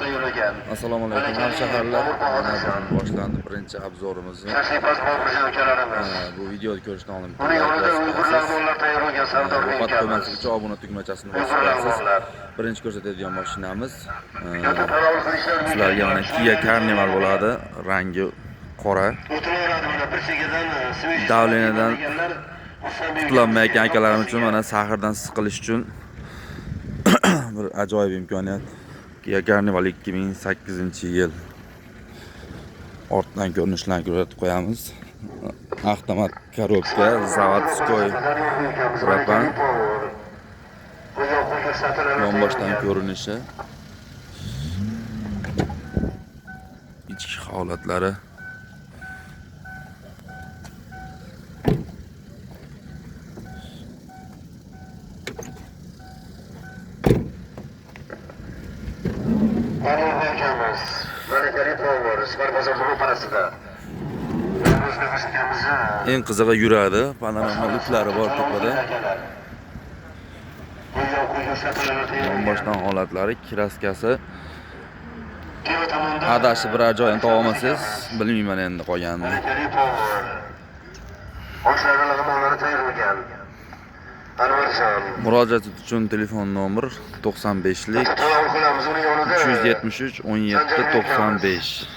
Assalomu alaykum hamshaharlar. Mana bugun boshlandi birinchi obzorimiz. Bu videoni ko'rishdan oldin ro'yxat qo'ymaslik uchun obuna tugmachasini bosib qo'yasiz. Birinchi ko'rsatadigan mashinamiz sizlarga mana Kia Carnival bo'ladi. Rangi qora. Davleniyadan qutlanmayotgan akalarim uchun mana sahrdan siqilish uchun bir ajoyib imkoniyat. Kia Carnival 2008-yil. Ortdan ko'rinishlarni ko'rsatib qo'yamiz. Avtomat korobka, zavodskoy propan. Yonboshdan ko'rinishi. Ichki holatlari. Eng qizig'i yuradi, panorama luklari bor tepada. Yonboshdan holatlari, kraskasi. Adashi biror joyini topa olmasangiz, bilmayman endi qolganini. Murojaat uchun telefon nomer 95lik 373 17 95.